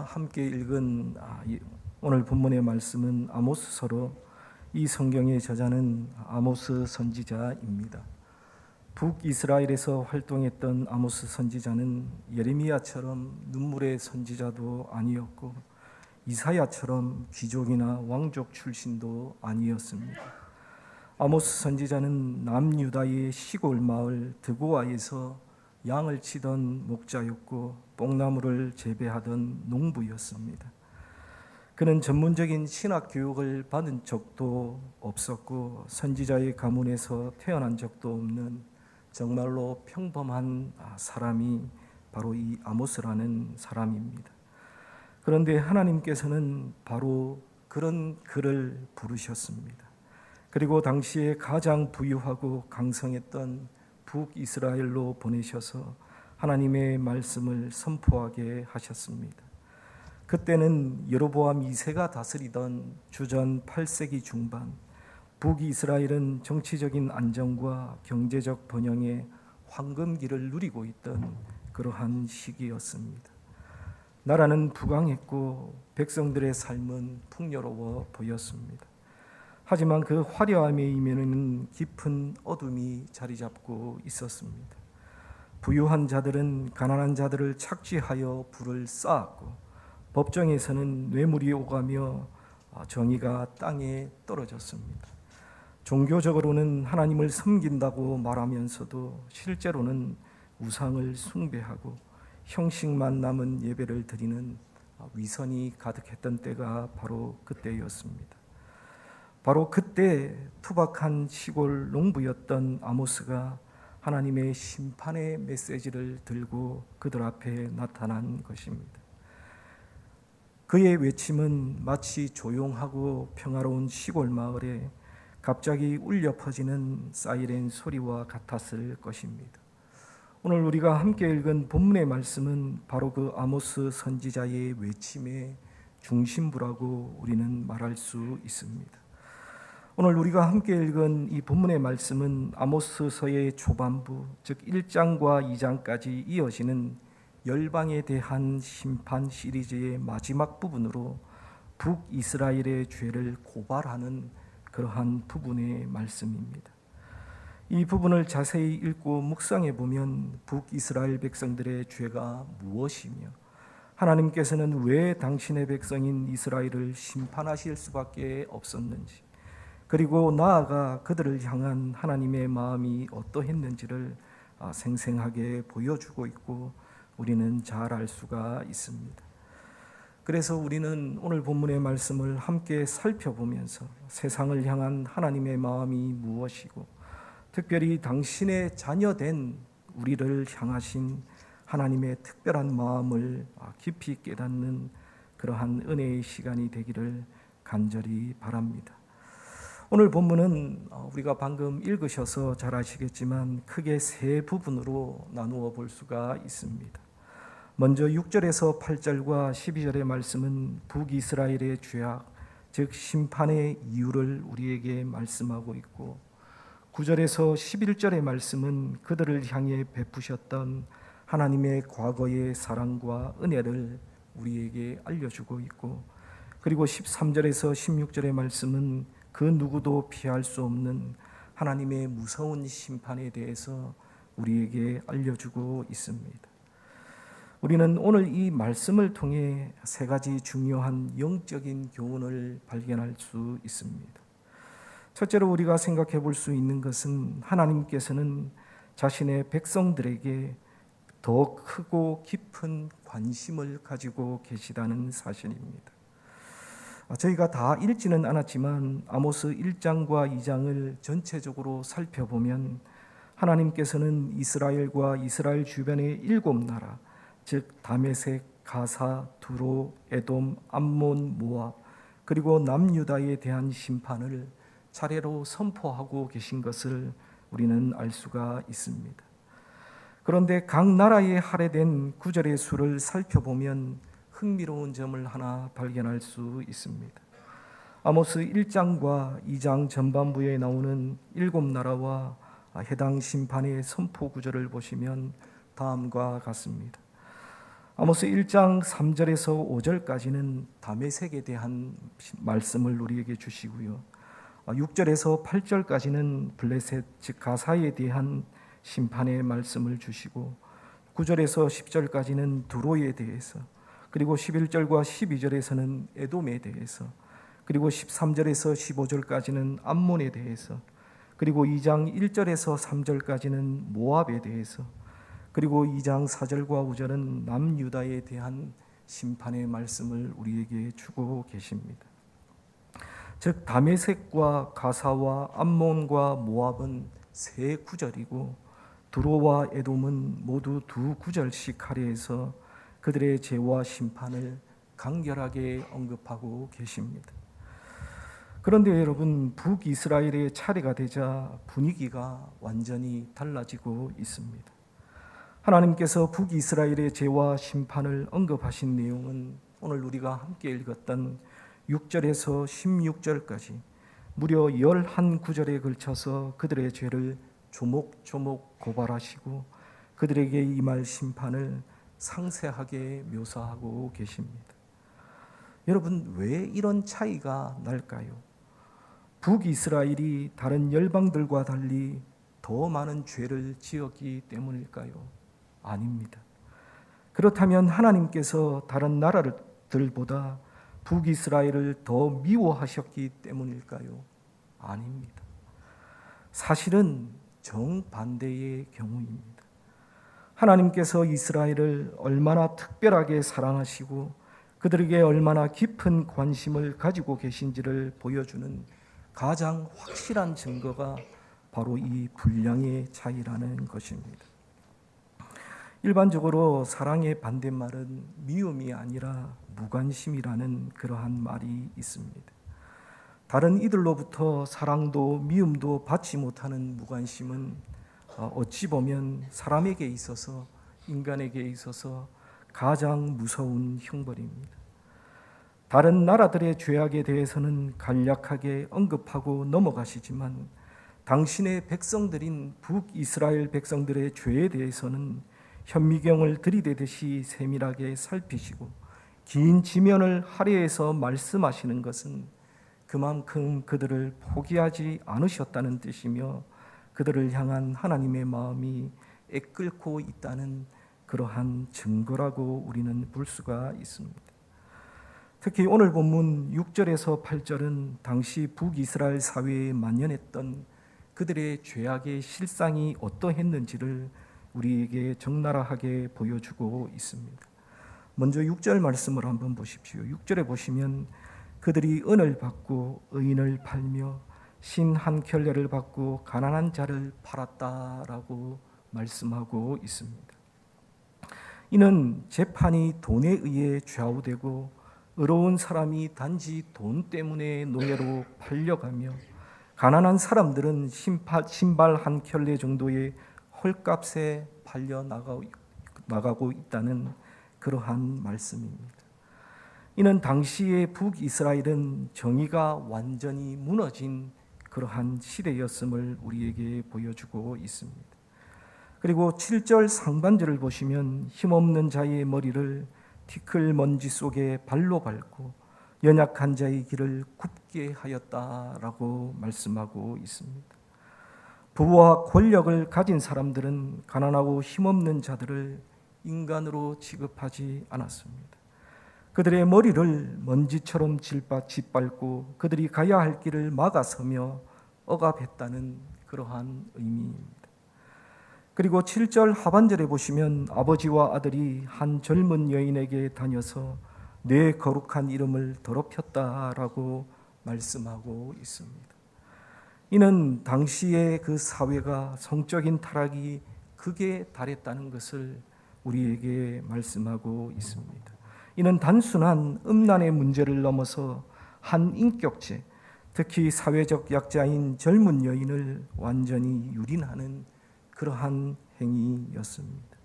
함께 읽은 오늘 본문의 말씀은 아모스서로 이 성경의 저자는 아모스 선지자입니다. 북이스라엘에서 활동했던 아모스 선지자는 예레미야처럼 눈물의 선지자도 아니었고 이사야처럼 귀족이나 왕족 출신도 아니었습니다. 아모스 선지자는 남유다의 시골 마을 드고아에서 양을 치던 목자였고 뽕나무를 재배하던 농부였습니다. 그는 전문적인 신학 교육을 받은 적도 없었고 선지자의 가문에서 태어난 적도 없는 정말로 평범한 사람이 바로 이 아모스라는 사람입니다. 그런데 하나님께서는 바로 그런 그를 부르셨습니다. 그리고 당시에 가장 부유하고 강성했던 북이스라엘로 보내셔서 하나님의 말씀을 선포하게 하셨습니다. 그때는 여로보암 2세가 다스리던 주전 8세기 중반, 북이스라엘은 정치적인 안정과 경제적 번영의 황금기를 누리고 있던 그러한 시기였습니다. 나라는 부강했고 백성들의 삶은 풍요로워 보였습니다. 하지만 그 화려함의 이면에는 깊은 어둠이 자리 잡고 있었습니다. 부유한 자들은 가난한 자들을 착취하여 부를 쌓았고 법정에서는 뇌물이 오가며 정의가 땅에 떨어졌습니다. 종교적으로는 하나님을 섬긴다고 말하면서도 실제로는 우상을 숭배하고 형식만 남은 예배를 드리는 위선이 가득했던 때가 바로 그때였습니다. 바로 그때 투박한 시골 농부였던 아모스가 하나님의 심판의 메시지를 들고 그들 앞에 나타난 것입니다. 그의 외침은 마치 조용하고 평화로운 시골 마을에 갑자기 울려 퍼지는 사이렌 소리와 같았을 것입니다. 오늘 우리가 함께 읽은 본문의 말씀은 바로 그 아모스 선지자의 외침의 중심부라고 우리는 말할 수 있습니다. 오늘 우리가 함께 읽은 이 본문의 말씀은 아모스서의 초반부, 즉 1장과 2장까지 이어지는 열방에 대한 심판 시리즈의 마지막 부분으로 북이스라엘의 죄를 고발하는 그러한 부분의 말씀입니다. 이 부분을 자세히 읽고 묵상해 보면 북이스라엘 백성들의 죄가 무엇이며 하나님께서는 왜 당신의 백성인 이스라엘을 심판하실 수밖에 없었는지, 그리고 나아가 그들을 향한 하나님의 마음이 어떠했는지를 생생하게 보여주고 있고 우리는 잘 알 수가 있습니다. 그래서 우리는 오늘 본문의 말씀을 함께 살펴보면서 세상을 향한 하나님의 마음이 무엇이고 특별히 당신의 자녀된 우리를 향하신 하나님의 특별한 마음을 깊이 깨닫는 그러한 은혜의 시간이 되기를 간절히 바랍니다. 오늘 본문은 우리가 방금 읽으셔서 잘 아시겠지만 크게 세 부분으로 나누어 볼 수가 있습니다. 먼저 6절에서 8절과 12절의 말씀은 북이스라엘의 죄악, 즉 심판의 이유를 우리에게 말씀하고 있고 9절에서 11절의 말씀은 그들을 향해 베푸셨던 하나님의 과거의 사랑과 은혜를 우리에게 알려주고 있고 그리고 13절에서 16절의 말씀은 그 누구도 피할 수 없는 하나님의 무서운 심판에 대해서 우리에게 알려주고 있습니다. 우리는 오늘 이 말씀을 통해 세 가지 중요한 영적인 교훈을 발견할 수 있습니다. 첫째로 우리가 생각해 볼 수 있는 것은 하나님께서는 자신의 백성들에게 더 크고 깊은 관심을 가지고 계시다는 사실입니다. 저희가 다 읽지는 않았지만 아모스 1장과 2장을 전체적으로 살펴보면 하나님께서는 이스라엘과 이스라엘 주변의 7나라, 즉 다메섹, 가사, 두로, 에돔, 암몬, 모압, 그리고 남유다에 대한 심판을 차례로 선포하고 계신 것을 우리는 알 수가 있습니다. 그런데 각 나라에 할애된 구절의 수를 살펴보면 흥미로운 점을 하나 발견할 수 있습니다. 아모스 1장과 2장 전반부에 나오는 7나라와 해당 심판의 선포 구절을 보시면 다음과 같습니다. 아모스 1장 3절에서 5절까지는 다메섹에 대한 말씀을 우리에게 주시고요. 6절에서 8절까지는 블레셋 즉 가사에 대한 심판의 말씀을 주시고 9절에서 10절까지는 두로에 대해서, 그리고 11절과 12절에서는 에돔에 대해서, 그리고 13절에서 15절까지는 암몬에 대해서, 그리고 2장 1절에서 3절까지는 모압에 대해서, 그리고 2장 4절과 5절은 남유다에 대한 심판의 말씀을 우리에게 주고 계십니다. 즉 다메섹과 가사와 암몬과 모압은 세 구절이고 두로와 에돔은 모두 두 구절씩 할애해서 그들의 죄와 심판을 간결하게 언급하고 계십니다. 그런데 여러분, 북이스라엘의 차례가 되자 분위기가 완전히 달라지고 있습니다. 하나님께서 북이스라엘의 죄와 심판을 언급하신 내용은 오늘 우리가 함께 읽었던 6절에서 16절까지 무려 11구절에 걸쳐서 그들의 죄를 조목조목 고발하시고 그들에게 임할 심판을 상세하게 묘사하고 계십니다. 여러분, 왜 이런 차이가 날까요? 북이스라엘이 다른 열방들과 달리 더 많은 죄를 지었기 때문일까요? 아닙니다. 그렇다면 하나님께서 다른 나라들보다 북이스라엘을 더 미워하셨기 때문일까요? 아닙니다. 사실은 정반대의 경우입니다. 하나님께서 이스라엘을 얼마나 특별하게 사랑하시고 그들에게 얼마나 깊은 관심을 가지고 계신지를 보여주는 가장 확실한 증거가 바로 이 분량의 차이라는 것입니다. 일반적으로 사랑의 반대말은 미움이 아니라 무관심이라는 그러한 말이 있습니다. 다른 이들로부터 사랑도 미움도 받지 못하는 무관심은 어찌 보면 사람에게 있어서, 인간에게 있어서 가장 무서운 형벌입니다. 다른 나라들의 죄악에 대해서는 간략하게 언급하고 넘어가시지만 당신의 백성들인 북이스라엘 백성들의 죄에 대해서는 현미경을 들이대듯이 세밀하게 살피시고 긴 지면을 할애해서 말씀하시는 것은 그만큼 그들을 포기하지 않으셨다는 뜻이며 그들을 향한 하나님의 마음이 애끓고 있다는 그러한 증거라고 우리는 볼 수가 있습니다. 특히 오늘 본문 6절에서 8절은 당시 북이스라엘 사회에 만연했던 그들의 죄악의 실상이 어떠했는지를 우리에게 적나라하게 보여주고 있습니다. 먼저 6절 말씀을 한번 보십시오. 6절에 보시면 그들이 은을 받고 의인을 팔며 신 한 켤레를 받고 가난한 자를 팔았다라고 말씀하고 있습니다. 이는 재판이 돈에 의해 좌우되고 의로운 사람이 단지 돈 때문에 노예로 팔려가며 가난한 사람들은 신발 한 켤레 정도의 헐값에 팔려 나가고 있다는 그러한 말씀입니다. 이는 당시의 북이스라엘은 정의가 완전히 무너진 그러한 시대였음을 우리에게 보여주고 있습니다. 그리고 7절 상반절을 보시면 힘없는 자의 머리를 티끌 먼지 속에 발로 밟고 연약한 자의 길을 굽게 하였다라고 말씀하고 있습니다. 부와 권력을 가진 사람들은 가난하고 힘없는 자들을 인간으로 취급하지 않았습니다. 그들의 머리를 먼지처럼 짓밟고 그들이 가야 할 길을 막아서며 억압했다는 그러한 의미입니다. 그리고 7절 하반절에 보시면 아버지와 아들이 한 젊은 여인에게 다녀서 내 거룩한 이름을 더럽혔다라고 말씀하고 있습니다. 이는 당시의 그 사회가 성적인 타락이 극에 달했다는 것을 우리에게 말씀하고 있습니다. 이는 단순한 음란의 문제를 넘어서 한 인격체, 특히 사회적 약자인 젊은 여인을 완전히 유린하는 그러한 행위였습니다.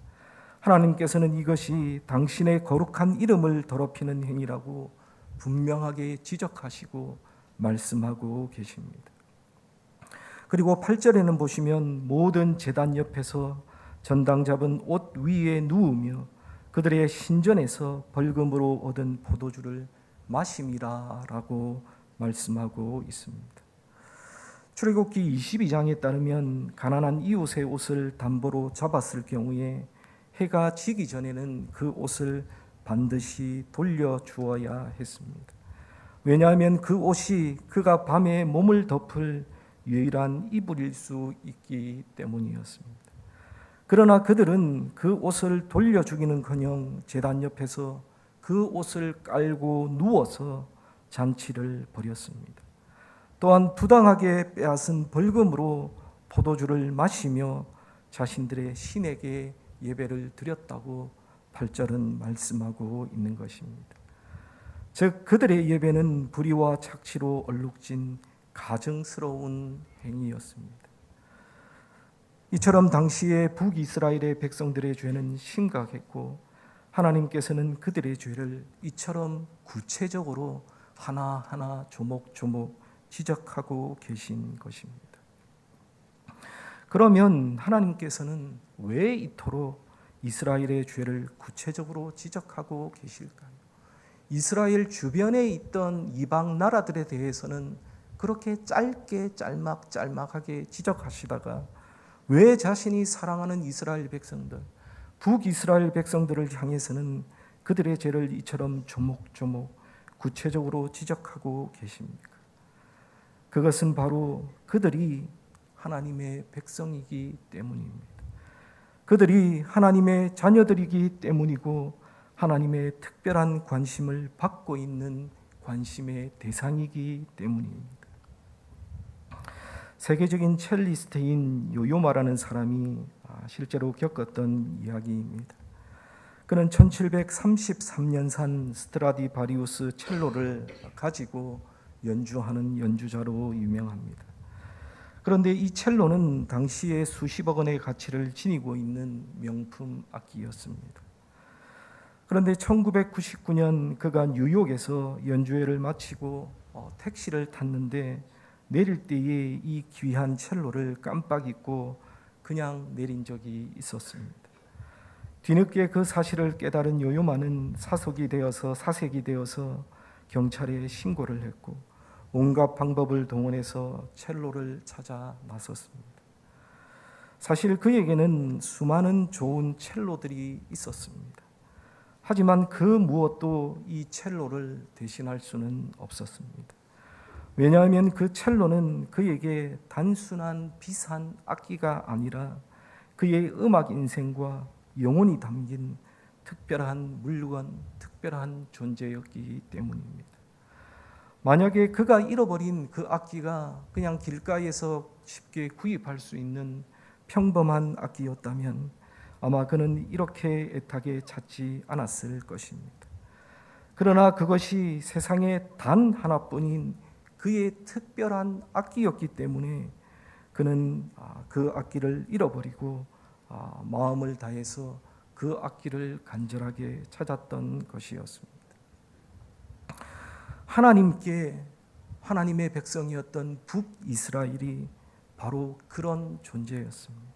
하나님께서는 이것이 당신의 거룩한 이름을 더럽히는 행위라고 분명하게 지적하시고 말씀하고 계십니다. 그리고 8절에는 보시면 모든 제단 옆에서 전당 잡은 옷 위에 누우며 그들의 신전에서 벌금으로 얻은 포도주를 마심이라라고 말씀하고 있습니다. 출애굽기 22장에 따르면 가난한 이웃의 옷을 담보로 잡았을 경우에 해가 지기 전에는 그 옷을 반드시 돌려주어야 했습니다. 왜냐하면 그 옷이 그가 밤에 몸을 덮을 유일한 이불일 수 있기 때문이었습니다. 그러나 그들은 그 옷을 돌려주기는커녕 제단 옆에서 그 옷을 깔고 누워서 잔치를 벌였습니다. 또한 부당하게 빼앗은 벌금으로 포도주를 마시며 자신들의 신에게 예배를 드렸다고 8절은 말씀하고 있는 것입니다. 즉 그들의 예배는 불의와 착취로 얼룩진 가증스러운 행위였습니다. 이처럼 당시의 북이스라엘의 백성들의 죄는 심각했고 하나님께서는 그들의 죄를 이처럼 구체적으로 하나하나 조목조목 지적하고 계신 것입니다. 그러면 하나님께서는 왜 이토록 이스라엘의 죄를 구체적으로 지적하고 계실까요? 이스라엘 주변에 있던 이방 나라들에 대해서는 그렇게 짧게 짤막짤막하게 지적하시다가 왜 자신이 사랑하는 이스라엘 백성들, 북이스라엘 백성들을 향해서는 그들의 죄를 이처럼 조목조목 구체적으로 지적하고 계십니까? 그것은 바로 그들이 하나님의 백성이기 때문입니다. 그들이 하나님의 자녀들이기 때문이고 하나님의 특별한 관심을 받고 있는 관심의 대상이기 때문입니다. 세계적인 첼리스트인 요요마라는 사람이 실제로 겪었던 이야기입니다. 그는 1733년산 스트라디바리우스 첼로를 가지고 연주하는 연주자로 유명합니다. 그런데 이 첼로는 당시에 수십억 원의 가치를 지니고 있는 명품 악기였습니다. 그런데 1999년 그가 뉴욕에서 연주회를 마치고 택시를 탔는데 내릴 때에 이 귀한 첼로를 깜빡 잊고 그냥 내린 적이 있었습니다. 뒤늦게 그 사실을 깨달은 요요마는 사색이 되어서 경찰에 신고를 했고 온갖 방법을 동원해서 첼로를 찾아 나섰습니다. 사실 그에게는 수많은 좋은 첼로들이 있었습니다. 하지만 그 무엇도 이 첼로를 대신할 수는 없었습니다. 왜냐하면 그 첼로는 그에게 단순한 비싼 악기가 아니라 그의 음악 인생과 영혼이 담긴 특별한 물건, 특별한 존재였기 때문입니다. 만약에 그가 잃어버린 그 악기가 그냥 길가에서 쉽게 구입할 수 있는 평범한 악기였다면 아마 그는 이렇게 애타게 찾지 않았을 것입니다. 그러나 그것이 세상에 단 하나뿐인 그의 특별한 악기였기 때문에 그는 그 악기를 잃어버리고 마음을 다해서 그 악기를 간절하게 찾았던 것이었습니다. 하나님의 백성이었던 북이스라엘이 바로 그런 존재였습니다.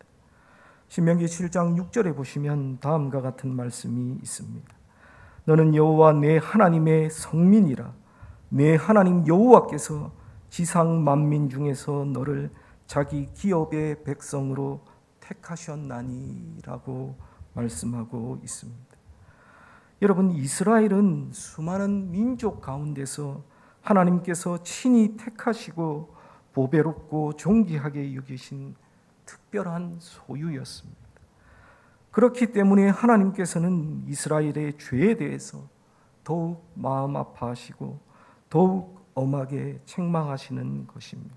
신명기 7장 6절에 보시면 다음과 같은 말씀이 있습니다. 너는 여호와 내 하나님의 성민이라. 내 하나님 여호와께서 지상 만민 중에서 너를 자기 기업의 백성으로 택하셨나니라고 말씀하고 있습니다. 여러분, 이스라엘은 수많은 민족 가운데서 하나님께서 친히 택하시고 보배롭고 존귀하게 여기신 특별한 소유였습니다. 그렇기 때문에 하나님께서는 이스라엘의 죄에 대해서 더욱 마음 아파하시고 더욱 엄하게 책망하시는 것입니다.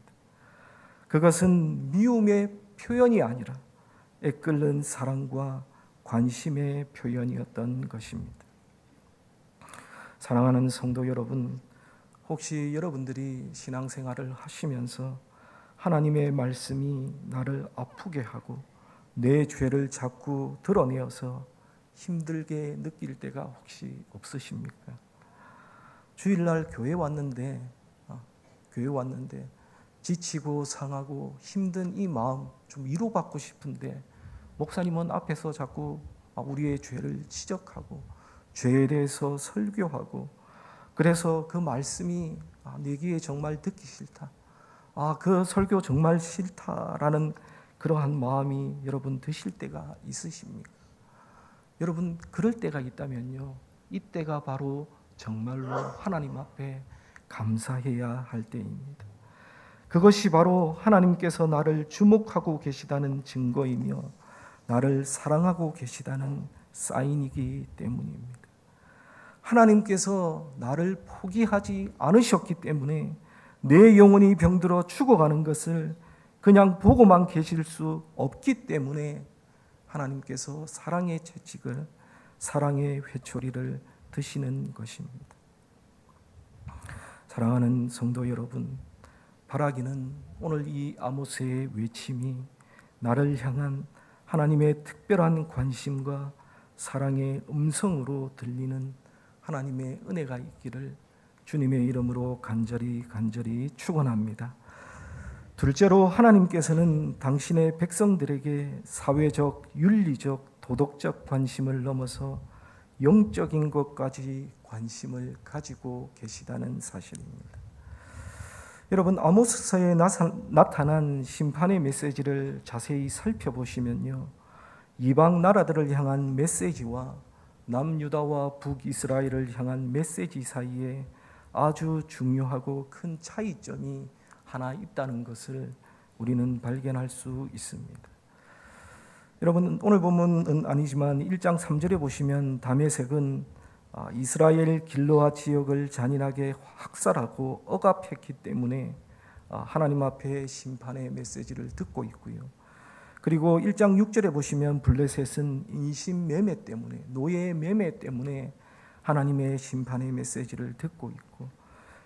그것은 미움의 표현이 아니라 애끓는 사랑과 관심의 표현이었던 것입니다. 사랑하는 성도 여러분, 혹시 여러분들이 신앙생활을 하시면서 하나님의 말씀이 나를 아프게 하고 내 죄를 자꾸 드러내어서 힘들게 느낄 때가 혹시 없으십니까? 주일날 교회 왔는데 지치고 상하고 힘든 이 마음 좀 위로받고 싶은데 목사님은 앞에서 자꾸 우리의 죄를 지적하고 죄에 대해서 설교하고, 그래서 그 말씀이 내기에 정말 듣기 싫다, 그 설교 정말 싫다라는 그러한 마음이 여러분 드실 때가 있으십니까? 여러분 그럴 때가 있다면요, 이때가 바로 정말로 하나님 앞에 감사해야 할 때입니다. 그것이 바로 하나님께서 나를 주목하고 계시다는 증거이며 나를 사랑하고 계시다는 사인이기 때문입니다. 하나님께서 나를 포기하지 않으셨기 때문에 내 영혼이 병들어 죽어가는 것을 그냥 보고만 계실 수 없기 때문에 하나님께서 사랑의 채찍을, 사랑의 회초리를 드시는 것입니다. 사랑하는 성도 여러분, 바라기는 오늘 이 아모스의 외침이 나를 향한 하나님의 특별한 관심과 사랑의 음성으로 들리는 하나님의 은혜가 있기를 주님의 이름으로 간절히 축원합니다. 둘째로, 하나님께서는 당신의 백성들에게 사회적, 윤리적, 도덕적 관심을 넘어서 영적인 것까지 관심을 가지고 계시다는 사실입니다. 여러분, 아모스서에 나타난 심판의 메시지를 자세히 살펴보시면요, 이방 나라들을 향한 메시지와 남유다와 북이스라엘을 향한 메시지 사이에 아주 중요하고 큰 차이점이 하나 있다는 것을 우리는 발견할 수 있습니다. 여러분, 오늘 본문은 아니지만 1장 3절에 보시면 다메섹은 이스라엘 길르앗 지역을 잔인하게 학살하고 억압했기 때문에 하나님 앞에 심판의 메시지를 듣고 있고요. 그리고 1장 6절에 보시면 블레셋은 인신매매 때문에, 노예 매매 때문에 하나님의 심판의 메시지를 듣고 있고,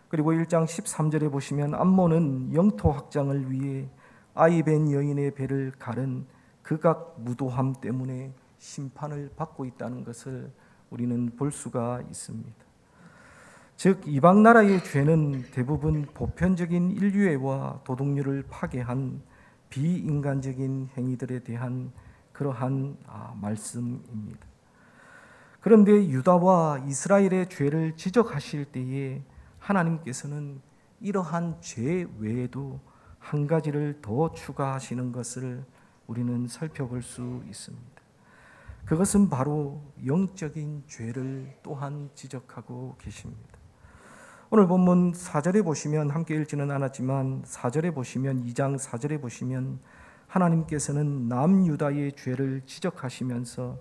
그리고 1장 13절에 보시면 암몬은 영토 확장을 위해 아이벤 여인의 배를 가른 극악 무도함 때문에 심판을 받고 있다는 것을 우리는 볼 수가 있습니다. 즉, 이방 나라의 죄는 대부분 보편적인 인류애와 도덕률을 파괴한 비인간적인 행위들에 대한 그러한 말씀입니다. 그런데 유다와 이스라엘의 죄를 지적하실 때에 하나님께서는 이러한 죄 외에도 한 가지를 더 추가하시는 것을 우리는 살펴볼 수 있습니다. 그것은 바로 영적인 죄를 또한 지적하고 계십니다. 오늘 본문 4절에 보시면, 함께 읽지는 않았지만 4절에 보시면, 2장 4절에 보시면 하나님께서는 남유다의 죄를 지적하시면서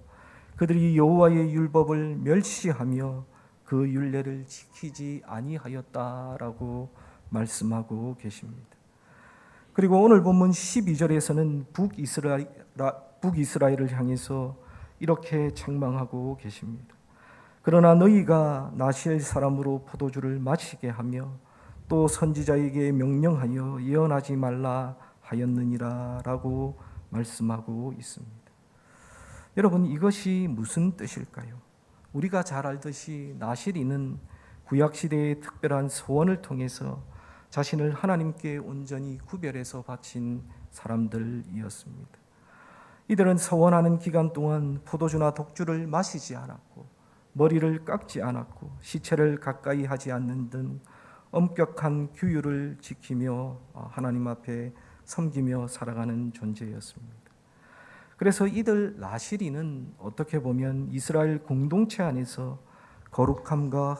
그들이 여호와의 율법을 멸시하며 그 율례를 지키지 아니하였다라고 말씀하고 계십니다. 그리고 오늘 본문 12절에서는 북이스라엘을 향해서 이렇게 책망하고 계십니다. 그러나 너희가 나실 사람으로 포도주를 마시게 하며 또 선지자에게 명령하여 예언하지 말라 하였느니라 라고 말씀하고 있습니다. 여러분, 이것이 무슨 뜻일까요? 우리가 잘 알듯이 나실이는 구약시대의 특별한 소원을 통해서 자신을 하나님께 온전히 구별해서 바친 사람들이었습니다. 이들은 서원하는 기간 동안 포도주나 독주를 마시지 않았고 머리를 깎지 않았고 시체를 가까이 하지 않는 등 엄격한 규율을 지키며 하나님 앞에 섬기며 살아가는 존재였습니다. 그래서 이들 나실이는 어떻게 보면 이스라엘 공동체 안에서 거룩함과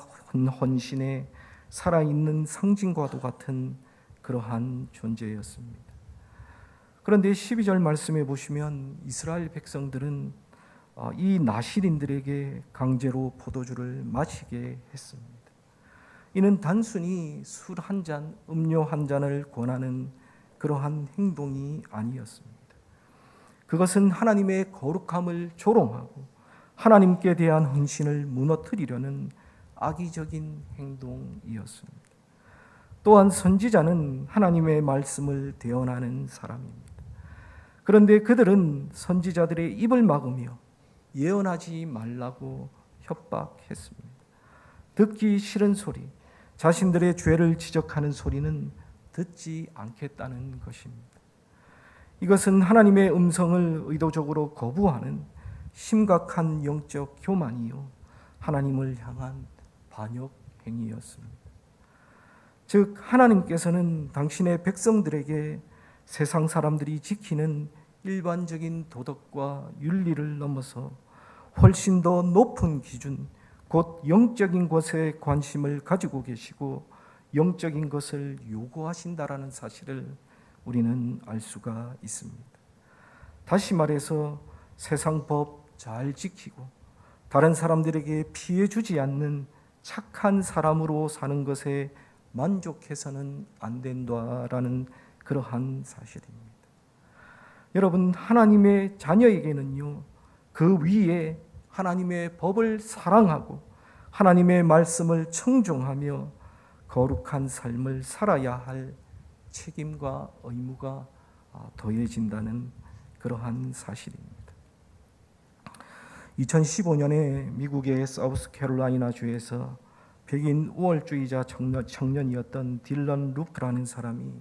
헌신의 살아있는 상징과도 같은 그러한 존재였습니다. 그런데 12절 말씀에 보시면 이스라엘 백성들은 이 나실인들에게 강제로 포도주를 마시게 했습니다. 이는 단순히 술 한 잔, 음료 한 잔을 권하는 그러한 행동이 아니었습니다. 그것은 하나님의 거룩함을 조롱하고 하나님께 대한 헌신을 무너뜨리려는 악의적인 행동이었습니다. 또한 선지자는 하나님의 말씀을 대언하는 사람입니다. 그런데 그들은 선지자들의 입을 막으며 예언하지 말라고 협박했습니다. 듣기 싫은 소리, 자신들의 죄를 지적하는 소리는 듣지 않겠다는 것입니다. 이것은 하나님의 음성을 의도적으로 거부하는 심각한 영적 교만이요 하나님을 향한 반역 행위였습니다. 즉 하나님께서는 당신의 백성들에게 세상 사람들이 지키는 일반적인 도덕과 윤리를 넘어서 훨씬 더 높은 기준, 곧 영적인 것에 관심을 가지고 계시고 영적인 것을 요구하신다라는 사실을 우리는 알 수가 있습니다. 다시 말해서 세상 법 잘 지키고 다른 사람들에게 피해 주지 않는 착한 사람으로 사는 것에 만족해서는 안 된다라는 그러한 사실입니다. 여러분, 하나님의 자녀에게는요, 그 위에 하나님의 법을 사랑하고 하나님의 말씀을 청종하며 거룩한 삶을 살아야 할 책임과 의무가 더해진다는 그러한 사실입니다. 2015년에 미국의 사우스캐롤라이나 주에서 백인 우월주의자 청년이었던 딜런 루크라는 사람이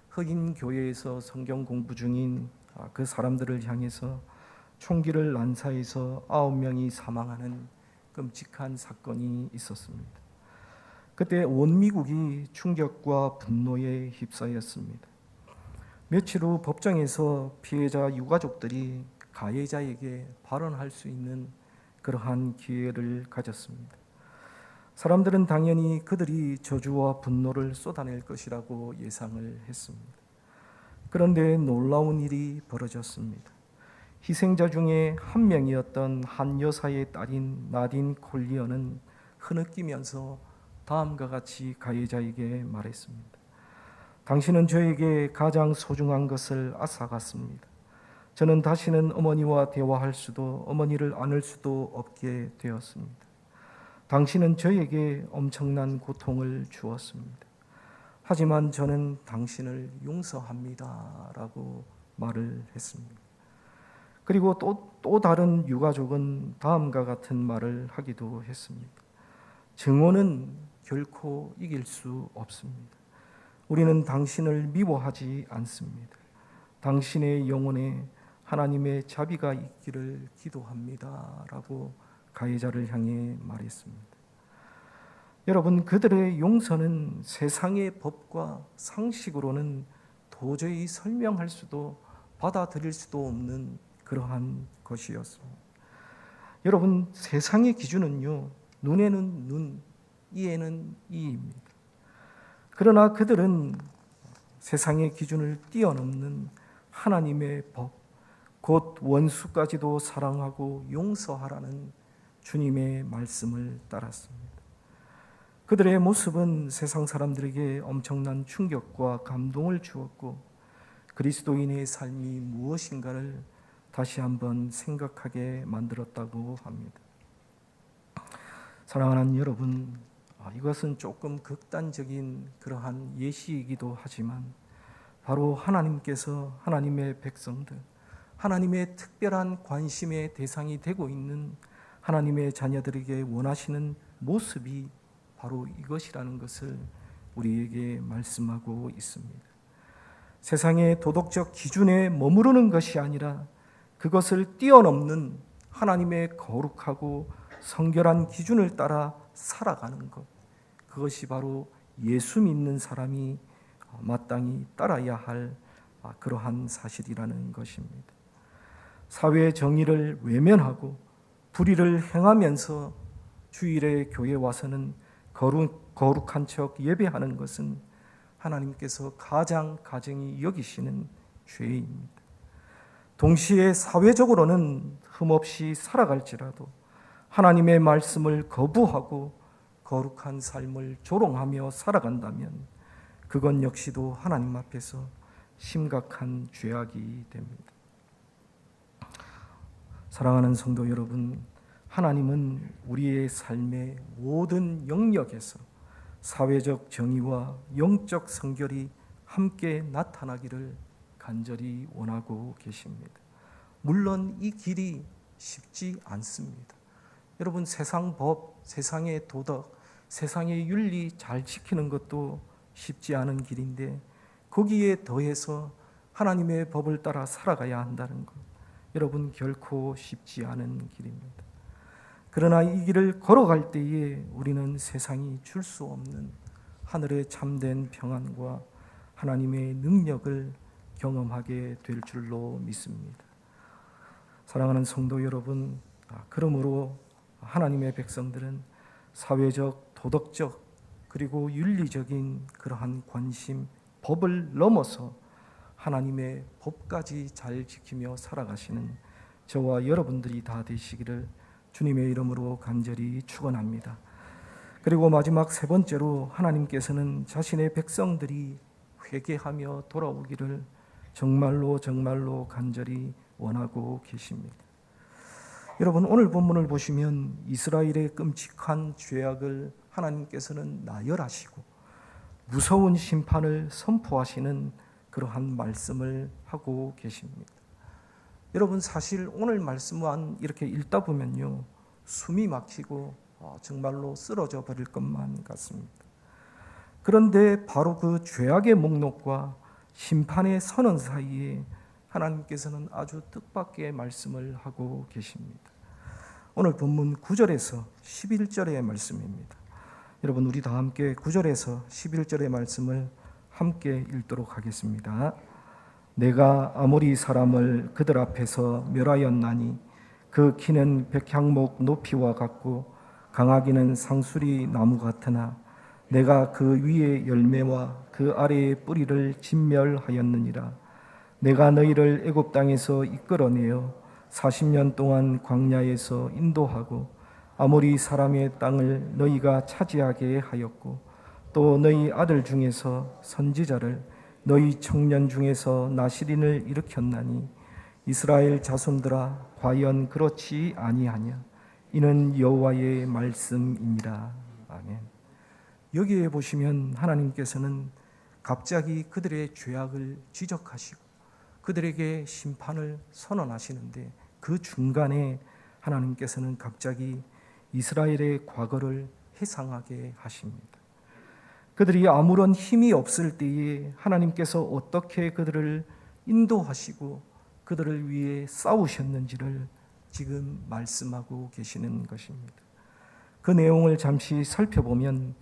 흑인 교회에서 성경 공부 중인 그 사람들을 향해서 총기를 난사해서 9명이 사망하는 끔찍한 사건이 있었습니다. 그때 온 미국이 충격과 분노에 휩싸였습니다. 며칠 후 법정에서 피해자 유가족들이 가해자에게 발언할 수 있는 그러한 기회를 가졌습니다. 사람들은 당연히 그들이 저주와 분노를 쏟아낼 것이라고 예상을 했습니다. 그런데 놀라운 일이 벌어졌습니다. 희생자 중에 한 명이었던 한 여사의 딸인 나딘 콜리어는 흐느끼면서 다음과 같이 가해자에게 말했습니다. 당신은 저에게 가장 소중한 것을 앗아갔습니다. 저는 다시는 어머니와 대화할 수도 어머니를 안을 수도 없게 되었습니다. 당신은 저에게 엄청난 고통을 주었습니다. 하지만 저는 당신을 용서합니다 라고 말을 했습니다. 그리고 또 다른 유가족은 다음과 같은 말을 하기도 했습니다. 증오는 결코 이길 수 없습니다. 우리는 당신을 미워하지 않습니다. 당신의 영혼에 하나님의 자비가 있기를 기도합니다 라고 가해자를 향해 말했습니다. 여러분, 그들의 용서는 세상의 법과 상식으로는 도저히 설명할 수도 받아들일 수도 없는 그러한 것이었습니다. 여러분, 세상의 기준은요, 눈에는 눈, 이에는 이입니다. 그러나 그들은 세상의 기준을 뛰어넘는 하나님의 법, 곧 원수까지도 사랑하고 용서하라는 주님의 말씀을 따랐습니다. 그들의 모습은 세상 사람들에게 엄청난 충격과 감동을 주었고 그리스도인의 삶이 무엇인가를 다시 한번 생각하게 만들었다고 합니다. 사랑하는 여러분, 이것은 조금 극단적인 그러한 예시이기도 하지만 바로 하나님께서 하나님의 백성들, 하나님의 특별한 관심의 대상이 되고 있는 하나님의 자녀들에게 원하시는 모습이 바로 이것이라는 것을 우리에게 말씀하고 있습니다. 세상의 도덕적 기준에 머무르는 것이 아니라 그것을 뛰어넘는 하나님의 거룩하고 성결한 기준을 따라 살아가는 것, 그것이 바로 예수 믿는 사람이 마땅히 따라야 할 그러한 사실이라는 것입니다. 사회의 정의를 외면하고 불의를 행하면서 주일에 교회에 와서는 거룩한 척 예배하는 것은 하나님께서 가장 가증히 여기시는 죄입니다. 동시에 사회적으로는 흠없이 살아갈지라도 하나님의 말씀을 거부하고 거룩한 삶을 조롱하며 살아간다면 그건 역시도 하나님 앞에서 심각한 죄악이 됩니다. 사랑하는 성도 여러분, 하나님은 우리의 삶의 모든 영역에서 사회적 정의와 영적 성결이 함께 나타나기를 간절히 원하고 계십니다. 물론 이 길이 쉽지 않습니다. 여러분, 세상 법, 세상의 도덕, 세상의 윤리 잘 지키는 것도 쉽지 않은 길인데 거기에 더해서 하나님의 법을 따라 살아가야 한다는 것, 여러분 결코 쉽지 않은 길입니다. 그러나 이 길을 걸어갈 때에 우리는 세상이 줄 수 없는 하늘의 참된 평안과 하나님의 능력을 경험하게 될 줄로 믿습니다. 사랑하는 성도 여러분, 그러므로 하나님의 백성들은 사회적, 도덕적, 그리고 윤리적인 그러한 관심, 법을 넘어서 하나님의 법까지 잘 지키며 살아가시는 저와 여러분들이 다 되시기를 주님의 이름으로 간절히 축원합니다. 그리고 마지막 세 번째로 하나님께서는 자신의 백성들이 회개하며 돌아오기를 정말로 간절히 원하고 계십니다. 여러분, 오늘 본문을 보시면 이스라엘의 끔찍한 죄악을 하나님께서는 나열하시고 무서운 심판을 선포하시는 그러한 말씀을 하고 계십니다. 여러분, 사실 오늘 말씀만 이렇게 읽다 보면요, 숨이 막히고 정말로 쓰러져 버릴 것만 같습니다. 그런데 바로 그 죄악의 목록과 심판의 선언 사이에 하나님께서는 아주 뜻밖의 말씀을 하고 계십니다. 오늘 본문 9절에서 11절의 말씀입니다. 여러분, 우리 다 함께 9절에서 11절의 말씀을 함께 읽도록 하겠습니다. 내가 아모리 사람을 그들 앞에서 멸하였나니 그 키는 백향목 높이와 같고 강하기는 상수리 나무 같으나 내가 그 위의 열매와 그 아래의 뿌리를 진멸하였느니라. 내가 너희를 애굽 땅에서 이끌어내어 40년 동안 광야에서 인도하고 아모리 사람의 땅을 너희가 차지하게 하였고 또 너희 아들 중에서 선지자를 너희 청년 중에서 나시린을 일으켰나니 이스라엘 자손들아 과연 그렇지 아니하냐. 이는 여호와의 말씀이니라. 아멘. 여기에 보시면 하나님께서는 갑자기 그들의 죄악을 지적하시고 그들에게 심판을 선언하시는데 그 중간에 하나님께서는 갑자기 이스라엘의 과거를 회상하게 하십니다. 그들이 아무런 힘이 없을 때에 하나님께서 어떻게 그들을 인도하시고 그들을 위해 싸우셨는지를 지금 말씀하고 계시는 것입니다. 그 내용을 잠시 살펴보면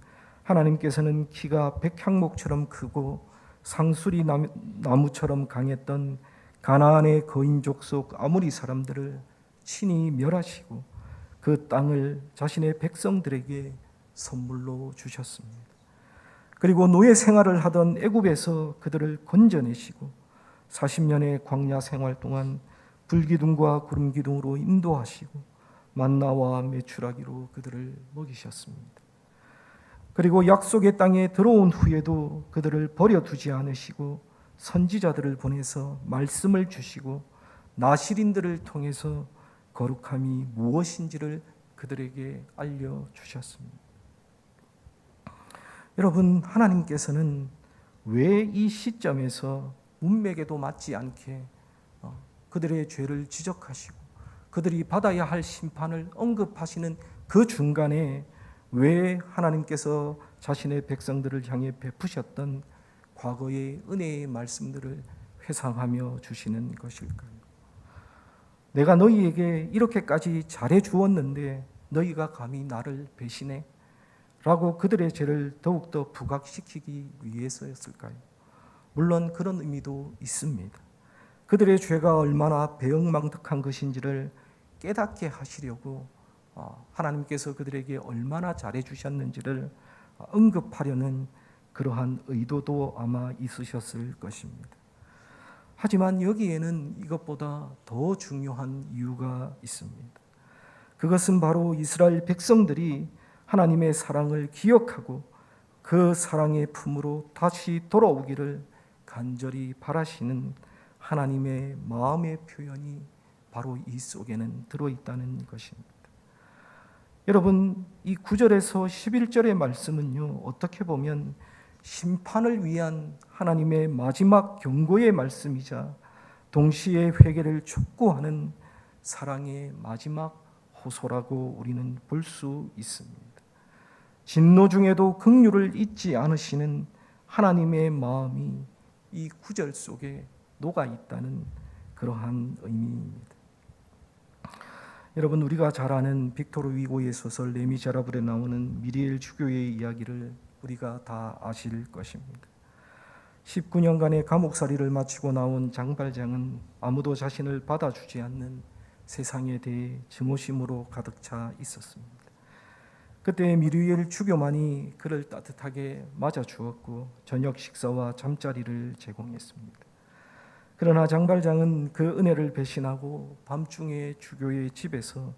하나님께서는 키가 백향목처럼 크고 상수리 나무처럼 강했던 가나안의 거인족 속 아모리 사람들을 친히 멸하시고 그 땅을 자신의 백성들에게 선물로 주셨습니다. 그리고 노예 생활을 하던 애굽에서 그들을 건져내시고 40년의 광야 생활 동안 불기둥과 구름기둥으로 인도하시고 만나와 메추라기로 그들을 먹이셨습니다. 그리고 약속의 땅에 들어온 후에도 그들을 버려두지 않으시고 선지자들을 보내서 말씀을 주시고 나시린들을 통해서 거룩함이 무엇인지를 그들에게 알려주셨습니다. 여러분, 하나님께서는 왜 이 시점에서 문맥에도 맞지 않게 그들의 죄를 지적하시고 그들이 받아야 할 심판을 언급하시는 그 중간에 왜 하나님께서 자신의 백성들을 향해 베푸셨던 과거의 은혜의 말씀들을 회상하며 주시는 것일까요? 내가 너희에게 이렇게까지 잘해 주었는데 너희가 감히 나를 배신해? 라고 그들의 죄를 더욱더 부각시키기 위해서였을까요? 물론 그런 의미도 있습니다. 그들의 죄가 얼마나 배은망덕한 것인지를 깨닫게 하시려고 하나님께서 그들에게 얼마나 잘해 주셨는지를 언급하려는 그러한 의도도 아마 있으셨을 것입니다. 하지만 여기에는 이것보다 더 중요한 이유가 있습니다. 그것은 바로 이스라엘 백성들이 하나님의 사랑을 기억하고 그 사랑의 품으로 다시 돌아오기를 간절히 바라시는 하나님의 마음의 표현이 바로 이 속에는 들어있다는 것입니다. 여러분, 이 9절에서 11절의 말씀은요, 어떻게 보면 심판을 위한 하나님의 마지막 경고의 말씀이자 동시에 회개를 촉구하는 사랑의 마지막 호소라고 우리는 볼 수 있습니다. 진노 중에도 긍휼을 잊지 않으시는 하나님의 마음이 이 9절 속에 녹아 있다는 그러한 의미입니다. 여러분, 우리가 잘 아는 빅토르 위고의 소설 레미제라블에 나오는 미리엘 주교의 이야기를 우리가 다 아실 것입니다. 19년간의 감옥살이를 마치고 나온 장발장은 아무도 자신을 받아주지 않는 세상에 대해 증오심으로 가득 차 있었습니다. 그때 미리엘 주교만이 그를 따뜻하게 맞아주었고 저녁 식사와 잠자리를 제공했습니다. 그러나 장발장은 그 은혜를 배신하고 밤중에 주교의 집에서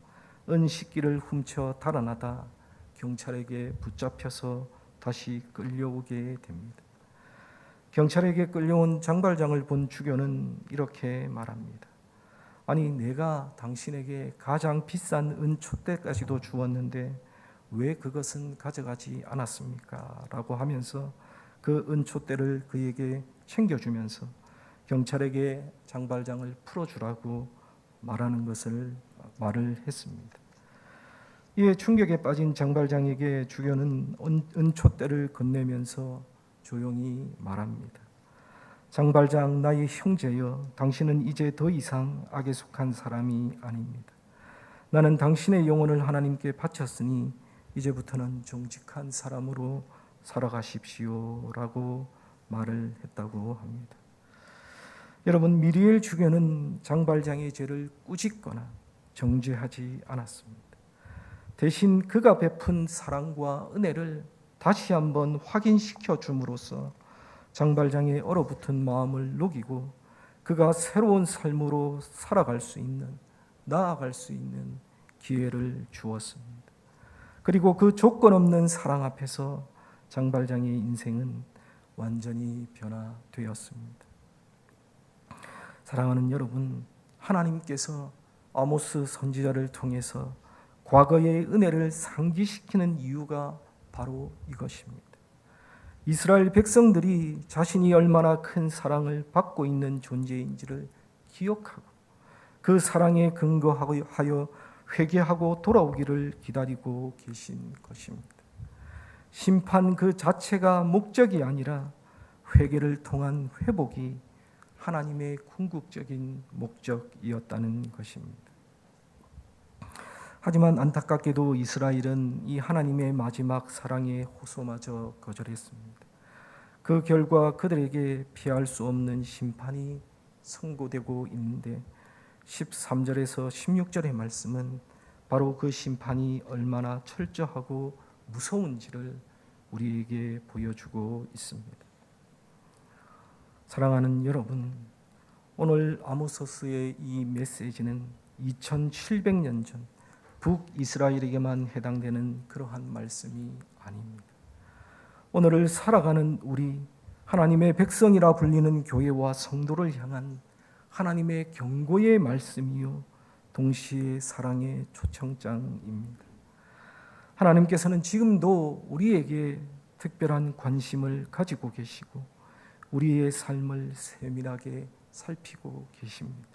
은식기를 훔쳐 달아나다 경찰에게 붙잡혀서 다시 끌려오게 됩니다. 경찰에게 끌려온 장발장을 본 주교는 이렇게 말합니다. 아니, 내가 당신에게 가장 비싼 은촛대까지도 주었는데 왜 그것은 가져가지 않았습니까? 라고 하면서 그 은촛대를 그에게 챙겨주면서 경찰에게 장발장을 풀어주라고 말을 했습니다. 이에 충격에 빠진 장발장에게 주교는 은촛대를 건네면서 조용히 말합니다. 장발장, 나의 형제여, 당신은 이제 더 이상 악에 속한 사람이 아닙니다. 나는 당신의 영혼을 하나님께 바쳤으니 이제부터는 정직한 사람으로 살아가십시오 라고 말을 했다고 합니다. 여러분, 미리엘 주교는 장발장의 죄를 꾸짖거나 정죄하지 않았습니다. 대신 그가 베푼 사랑과 은혜를 다시 한번 확인시켜 줌으로써 장발장의 얼어붙은 마음을 녹이고 그가 새로운 삶으로 나아갈 수 있는 기회를 주었습니다. 그리고 그 조건 없는 사랑 앞에서 장발장의 인생은 완전히 변화되었습니다. 사랑하는 여러분, 하나님께서 아모스 선지자를 통해서 과거의 은혜를 상기시키는 이유가 바로 이것입니다. 이스라엘 백성들이 자신이 얼마나 큰 사랑을 받고 있는 존재인지를 기억하고 그 사랑에 근거하여 회개하고 돌아오기를 기다리고 계신 것입니다. 심판 그 자체가 목적이 아니라 회개를 통한 회복이 하나님의 궁극적인 목적이었다는 것입니다. 하지만 안타깝게도 이스라엘은 이 하나님의 마지막 사랑의 호소마저 거절했습니다. 그 결과 그들에게 피할 수 없는 심판이 선고되고 있는데 13절에서 16절의 말씀은 바로 그 심판이 얼마나 철저하고 무서운지를 우리에게 보여주고 있습니다. 사랑하는 여러분, 오늘 아모스의 이 메시지는 2700년 전 북이스라엘에게만 해당되는 그러한 말씀이 아닙니다. 오늘을 살아가는 우리 하나님의 백성이라 불리는 교회와 성도를 향한 하나님의 경고의 말씀이요 동시에 사랑의 초청장입니다. 하나님께서는 지금도 우리에게 특별한 관심을 가지고 계시고 우리의 삶을 세밀하게 살피고 계십니다.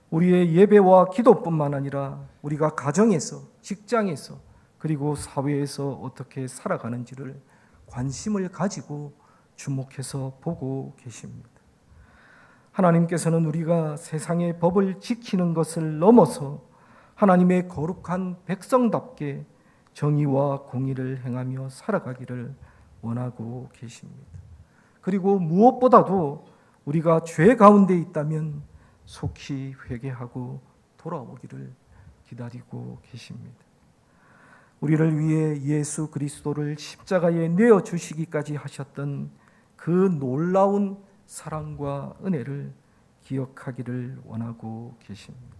우리의 예배와 기도뿐만 아니라 우리가 가정에서, 직장에서, 그리고 사회에서 어떻게 살아가는지를 관심을 가지고 주목해서 보고 계십니다. 하나님께서는 우리가 세상의 법을 지키는 것을 넘어서 하나님의 거룩한 백성답게 정의와 공의를 행하며 살아가기를 원하고 계십니다. 그리고 무엇보다도 우리가 죄 가운데 있다면 속히 회개하고 돌아오기를 기다리고 계십니다. 우리를 위해 예수 그리스도를 십자가에 내어주시기까지 하셨던 그 놀라운 사랑과 은혜를 기억하기를 원하고 계십니다.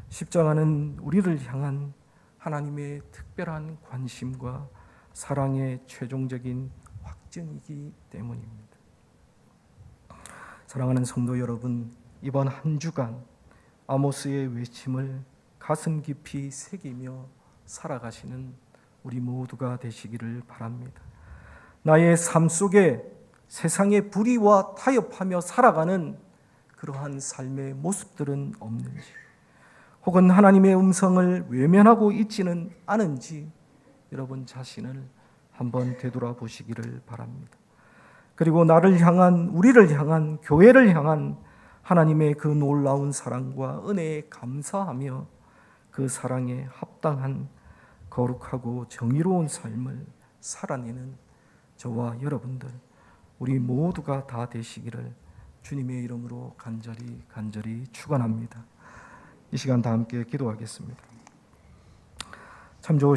십자가는 우리를 향한 하나님의 특별한 관심과 사랑의 최종적인 확증이기 때문입니다. 사랑하는 성도 여러분, 이번 한 주간 아모스의 외침을 가슴 깊이 새기며 살아가시는 우리 모두가 되시기를 바랍니다. 나의 삶 속에 세상의 불의와 타협하며 살아가는 그러한 삶의 모습들은 없는지, 혹은 하나님의 음성을 외면하고 있지는 않은지 여러분 자신을 한번 되돌아보시기를 바랍니다. 그리고 나를 향한, 우리를 향한, 교회를 향한 하나님의 그 놀라운 사랑과 은혜에 감사하며 그 사랑에 합당한 거룩하고 정의로운 삶을 살아내는 저와 여러분들 우리 모두가 다 되시기를 주님의 이름으로 간절히 축원합니다. 이 시간 다 함께 기도하겠습니다. 참 좋으신